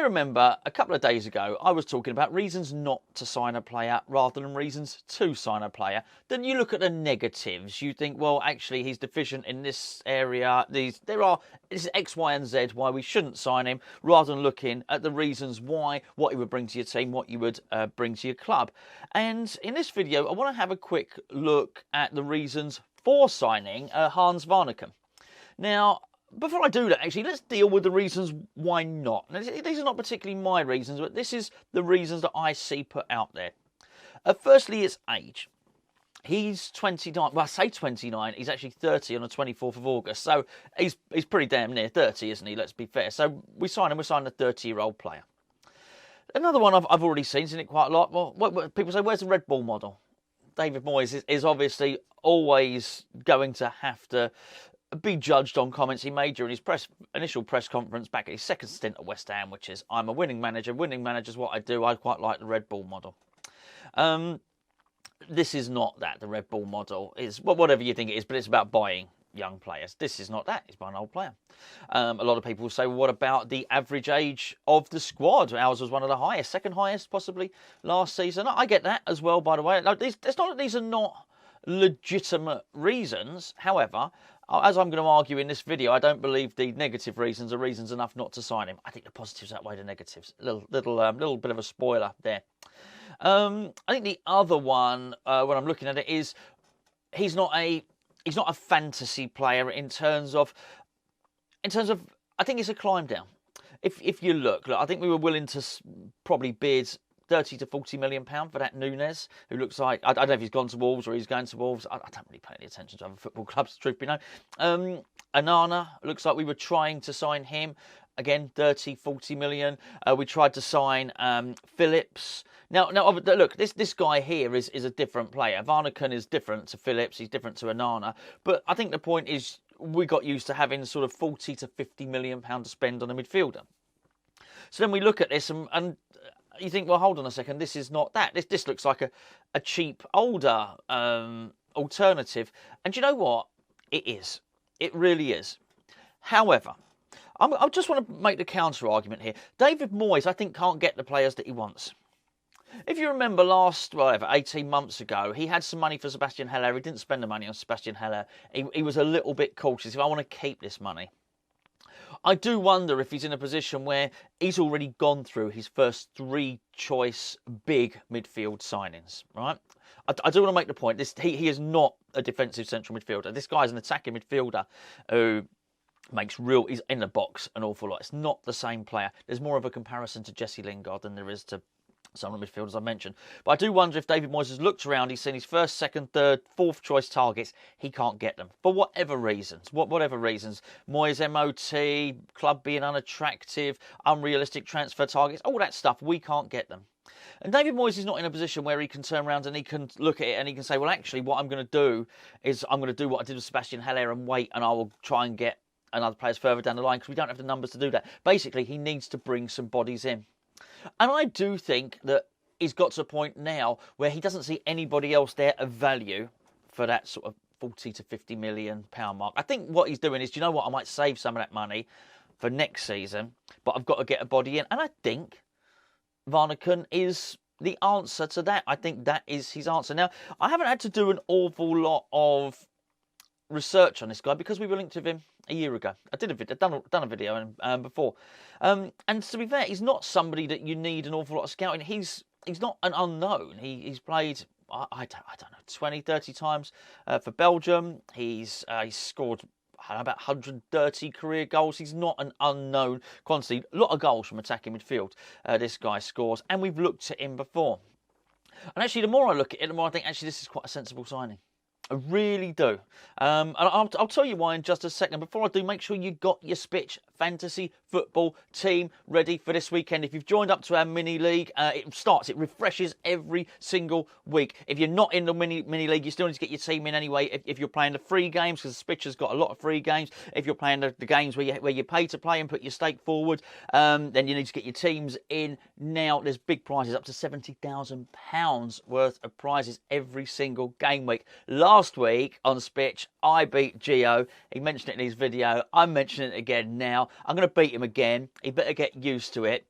may remember a couple of days ago, I was talking about reasons not to sign a player rather than reasons to sign a player. Then you look at the negatives. You think, well, actually, he's deficient in this area. This is X, Y, and Z why we shouldn't sign him, rather than looking at the reasons why, what he would bring to your team, what you would bring to your club. And in this video, I want to have a quick look at the reasons for signing Hans Vanaken. Now, before I do that, actually, let's deal with the reasons why not. Now, these are not particularly my reasons, but this is the reasons that I see put out there. Firstly, it's age. He's 29. Well, I say 29. He's actually 30 on the 24th of August. So he's pretty damn near 30, isn't he? Let's be fair. So we sign him. We sign a 30-year-old player. Another one I've already seen it quite a lot. Well, people say, where's the Red Bull model? David Moyes is obviously always going to have to be judged on comments he made during his initial press conference back at his second stint at West Ham, which is, I'm a winning manager. Winning manager's what I do. I quite like the Red Bull model. This is not that. The Red Bull model is, well, whatever you think it is, but it's about buying young players. This is not that. It's buying an old player. A lot of people will say, well, what about the average age of the squad? Ours was one of the highest, second highest possibly last season. I get that as well, by the way. Now, it's not that these are not legitimate reasons. However, as I'm going to argue in this video, I don't believe the negative reasons are reasons enough not to sign him. I think the positives outweigh the negatives. Little bit of a spoiler there. I think the other one, when I'm looking at it, is he's not a fantasy player in terms of I think it's a climb down. If you look, I think we were willing to probably bid 30 to 40 million pound for that Núñez, who looks like, I don't know if he's gone to Wolves or he's going to Wolves. I don't really pay any attention to other football clubs, truth be known. Onana, looks like we were trying to sign him. Again, 30, 40 million. We tried to sign Phillips. Now, look, this guy here is a different player. Vanaken is different to Phillips. He's different to Onana. But I think the point is we got used to having sort of 40 to 50 million pound to spend on a midfielder. So then we look at this and you think, well, hold on a second, this is not that. This looks like a cheap, older alternative. And do you know what? It is. It really is. However, I just want to make the counter argument here. David Moyes, I think, can't get the players that he wants. If you remember 18 months ago, he had some money for Sebastian Haller. He didn't spend the money on Sebastian Haller. He was a little bit cautious. If I want to keep this money. I do wonder if he's in a position where he's already gone through his first three choice big midfield signings, right? I do want to make the point, he is not a defensive central midfielder. This guy's an attacking midfielder who he's in the box an awful lot. It's not the same player. There's more of a comparison to Jesse Lingard than there is to some of the midfielders I mentioned. But I do wonder if David Moyes has looked around, he's seen his first, second, third, fourth choice targets. He can't get them for whatever reasons. Whatever reasons. Moyes MOT, club being unattractive, unrealistic transfer targets, all that stuff, we can't get them. And David Moyes is not in a position where he can turn around and he can look at it and he can say, well, actually, what I'm going to do is I'm going to do what I did with Sebastian Haller and wait, and I will try and get another players further down the line because we don't have the numbers to do that. Basically, he needs to bring some bodies in. And I do think that he's got to a point now where he doesn't see anybody else there of value for that sort of 40 to 50 million pound mark. I think what he's doing is, do you know what? I might save some of that money for next season, but I've got to get a body in. And I think Vanaken is the answer to that. I think that is his answer. Now, I haven't had to do an awful lot of research on this guy because we were linked with him a year ago. I did a video, done a video before, and to be fair, he's not somebody that you need an awful lot of scouting. He's not an unknown. He's played I don't know 20, 30 times for Belgium. He's scored about 130 career goals. He's not an unknown quantity. A lot of goals from attacking midfield. This guy scores, and we've looked at him before. And actually, the more I look at it, the more I think actually this is quite a sensible signing. I really do. And I'll tell you why in just a second. Before I do, make sure you got your Spitch fantasy football team ready for this weekend. If you've joined up to our mini league, it refreshes every single week. If you're not in the mini league, you still need to get your team in anyway. If you're playing the free games, because Spitch has got a lot of free games. If you're playing the games where you pay to play and put your stake forward, then you need to get your teams in now. There's big prizes, up to £70,000 worth of prizes every single game week. Last last week on Spitch, I beat Gio. He mentioned it in his video. I'm mentioning it again now. I'm going to beat him again. He better get used to it.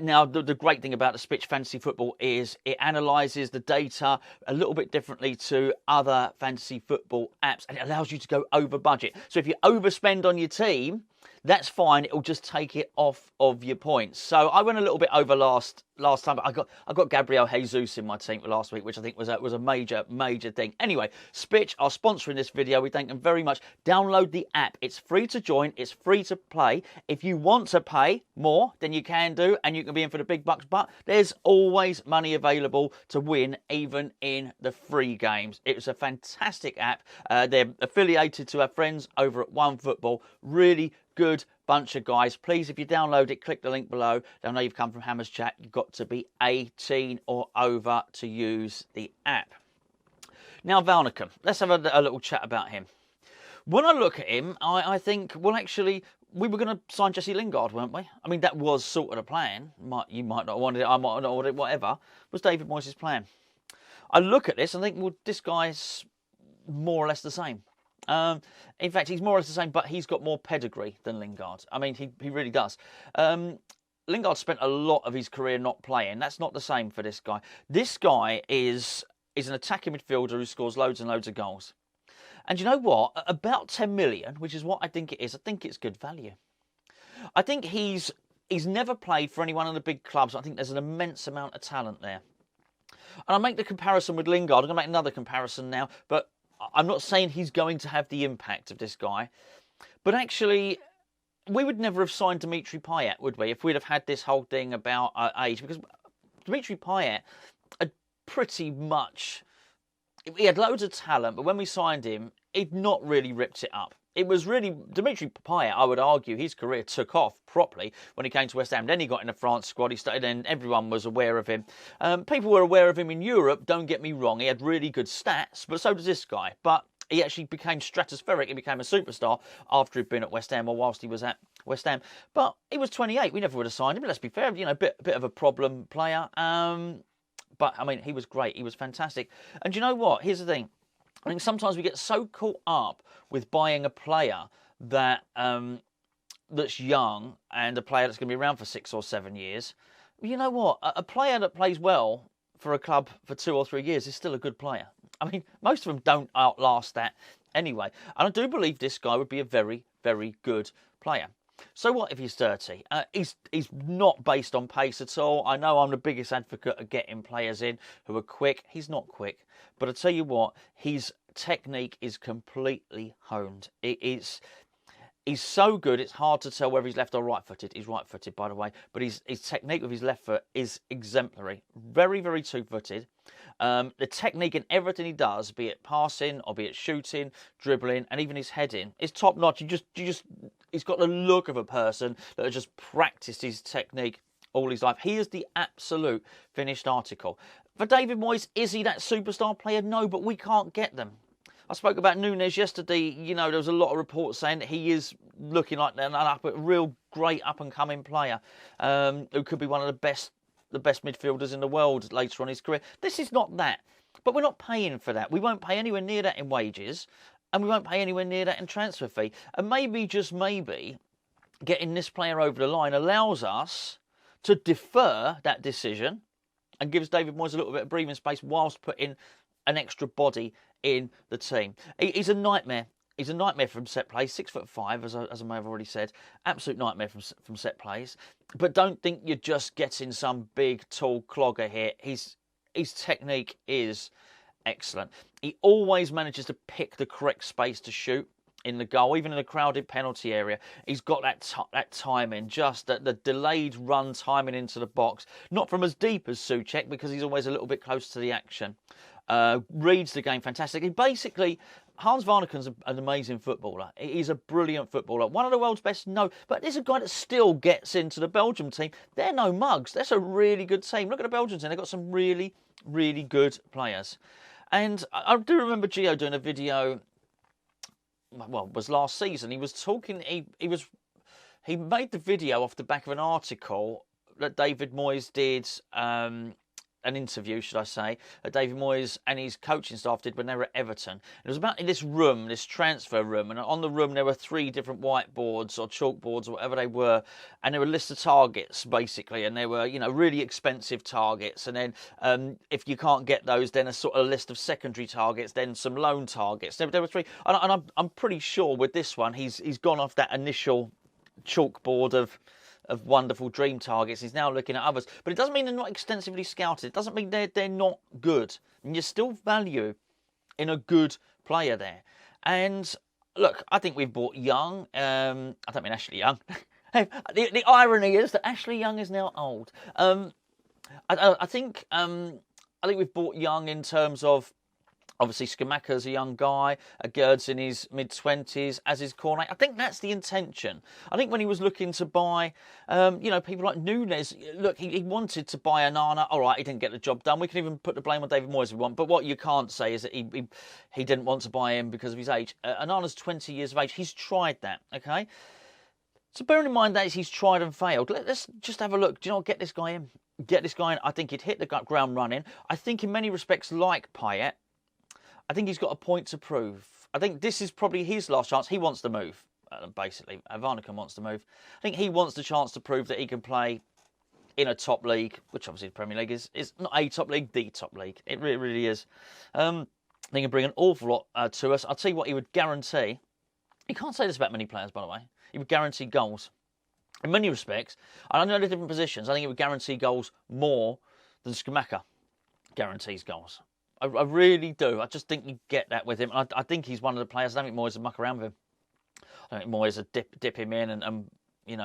Now, the great thing about the Spitch Fantasy Football is it analyses the data a little bit differently to other fantasy football apps, and it allows you to go over budget. So if you overspend on your team, that's fine. It'll just take it off of your points. So I went a little bit over last time, but I got Gabriel Jesus in my team last week, which I think was a major thing. Anyway, Spitch are sponsoring this video. We thank them very much. Download the app. It's free to join. It's free to play. If you want to pay more, then you can do, and you can be in for the big bucks. But there's always money available to win, even in the free games. It's a fantastic app. They're affiliated to our friends over at OneFootball. Really good bunch of guys. Please, if you download it, click the link below. They'll know you've come from Hammer's Chat. You've got to be 18 or over to use the app. Now, Vanaken. Let's have a little chat about him. When I look at him, I think, well, actually, we were going to sign Jesse Lingard, weren't we? I mean, that was sort of the plan. You might not want it, I might not want it, whatever. Was David Moyes' plan. I look at this and think, well, this guy's more or less the same. In fact, he's more or less the same, but he's got more pedigree than Lingard. I mean, he really does. Lingard spent a lot of his career not playing. That's not the same for this guy. This guy is an attacking midfielder who scores loads and loads of goals. And you know what? About 10 million, which is what I think it is, I think it's good value. I think he's never played for any one of the big clubs. I think there's an immense amount of talent there. And I make the comparison with Lingard. I'm going to make another comparison now, but I'm not saying he's going to have the impact of this guy. But actually, we would never have signed Dimitri Payet, would we, if we'd have had this whole thing about age? Because Dimitri Payet had pretty much... He had loads of talent, but when we signed him, he'd not really ripped it up. It was really... Dimitri Payet, I would argue, his career took off properly when he came to West Ham. Then he got in the France squad. He started, and everyone was aware of him. People were aware of him in Europe, don't get me wrong. He had really good stats, but so does this guy. But he actually became stratospheric. He became a superstar after he'd been at West Ham, or whilst he was at West Ham. But he was 28. We never would have signed him. Let's be fair, a bit of a problem player. But, I mean, he was great. He was fantastic. And you know what? Here's the thing. I think sometimes we get so caught up with buying a player that that's young and a player that's going to be around for 6 or 7 years. You know what? A player that plays well for a club for 2 or 3 years is still a good player. I mean, most of them don't outlast that anyway. And I do believe this guy would be a very, very good player. So what if he's 30? He's not based on pace at all. I know I'm the biggest advocate of getting players in who are quick. He's not quick. But I tell you what, his technique is completely honed. He's so good, it's hard to tell whether he's left or right-footed. He's right-footed, by the way. But his technique with his left foot is exemplary. Very, very two-footed. The technique in everything he does, be it passing or be it shooting, dribbling, and even his heading, is top-notch. He's got the look of a person that has just practiced his technique all his life. He is the absolute finished article. For David Moyes, is he that superstar player? No, but we can't get them. I spoke about Núñez yesterday. You know, there was a lot of reports saying that he is looking like a real great up-and-coming player who could be one of the best midfielders in the world later on in his career. This is not that. But we're not paying for that. We won't pay anywhere near that in wages, and we won't pay anywhere near that in transfer fee. And maybe, just maybe, getting this player over the line allows us to defer that decision and gives David Moyes a little bit of breathing space whilst putting an extra body in the team. He's a nightmare. He's a nightmare from set plays. 6'5", as I may have already said. Absolute nightmare from set plays. But don't think you're just getting some big, tall clogger here. His technique is excellent. He always manages to pick the correct space to shoot in the goal, even in a crowded penalty area. He's got that timing, just the delayed run timing into the box. Not from as deep as Souček, because he's always a little bit close to the action. Reads the game fantastically. Basically, Hans Vanaken's an amazing footballer. He's a brilliant footballer. One of the world's best, no. But there's a guy that still gets into the Belgium team. They're no mugs. That's a really good team. Look at the Belgian team. They've got some really, really good players. And I do remember Gio doing a video, well, it was last season. He was talking, he made the video off the back of an article that David Moyes did an interview, should I say, that David Moyes and his coaching staff did when they were at Everton. It was about in this room, this transfer room, and on the room there were 3 different whiteboards or chalkboards or whatever they were, and there were a list of targets basically, and they were, you know, really expensive targets, and then if you can't get those, then a sort of list of secondary targets, then some loan targets. There were 3, and I'm pretty sure with this one he's gone off that initial chalkboard of wonderful dream targets. He's now looking at others, but it doesn't mean they're not extensively scouted. It doesn't mean they're not good, and you still value in a good player there. And look, I think we've bought Young. I don't mean Ashley Young. The irony is that Ashley Young is now old. I think we've bought Young in terms of, obviously, Scamacca's a young guy, Gerd's in his mid-20s, as is Cornet. I think that's the intention. I think when he was looking to buy, people like Nunes, look, he wanted to buy Onana. All right, he didn't get the job done. We can even put the blame on David Moyes if we want. But what you can't say is that he didn't want to buy him because of his age. Onana's 20 years of age. He's tried that, okay? So bearing in mind that he's tried and failed, let's just have a look. Do you know what? Get this guy in. Get this guy in. I think he'd hit the ground running. I think in many respects, like Payet, I think he's got a point to prove. I think this is probably his last chance. He wants to move, basically. Vanaken wants to move. I think he wants the chance to prove that he can play in a top league, which obviously the Premier League is not a top league, the top league. It really, really is. I think he can bring an awful lot to us. I'll tell you what he would guarantee. You can't say this about many players, by the way. He would guarantee goals. In many respects, I know the different positions. I think it would guarantee goals more than Scamacca guarantees goals. I really do. I just think you get that with him. I think he's one of the players. I don't think Moyes would muck around with him. I don't think Moyes would dip him in and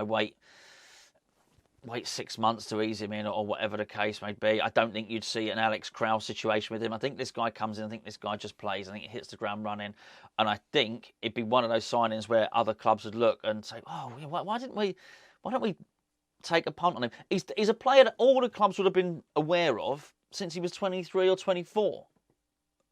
wait 6 months to ease him in or whatever the case may be. I don't think you'd see an Alex Krauss situation with him. I think this guy comes in. I think this guy just plays. I think he hits the ground running. And I think it'd be one of those signings where other clubs would look and say, oh, why don't we take a punt on him? He's a player that all the clubs would have been aware of since he was 23 or 24.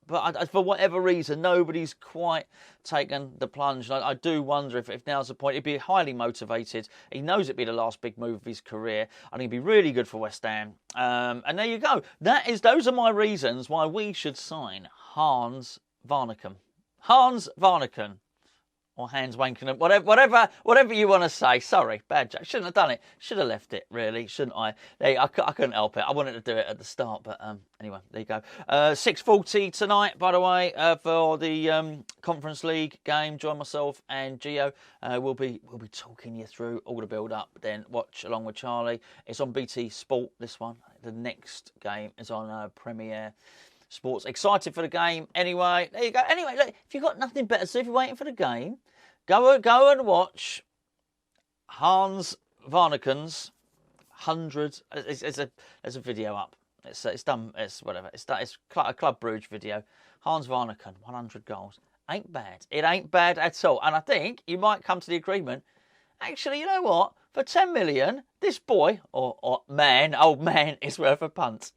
But for whatever reason, nobody's quite taken the plunge. And I do wonder if now's the point. He'd be highly motivated. He knows it'd be the last big move of his career. I think he'd be really good for West Ham. And there you go. Those are my reasons why we should sign Hans Vanaken. Hans Vanaken. Or Hans Vanaken, whatever you want to say. Sorry, bad joke. Shouldn't have done it. Should have left it, really, shouldn't I? I couldn't help it. I wanted to do it at the start, but anyway, there you go. 6:40 tonight, by the way, for the Conference League game. Join myself and Gio. We'll be talking you through all the build-up. Then watch along with Charlie. It's on BT Sport. This one. The next game is on Premier Sports. Excited for the game. Anyway, there you go. Anyway, look, if you've got nothing better to do, if you're waiting for the game, go and watch Hans Vanaken's 100. There's a video up. It's done. It's whatever. It's a Club Brugge video. Hans Vanaken, 100 goals. Ain't bad. It ain't bad at all. And I think you might come to the agreement. Actually, you know what? For 10 million, this boy or old man is worth a punt.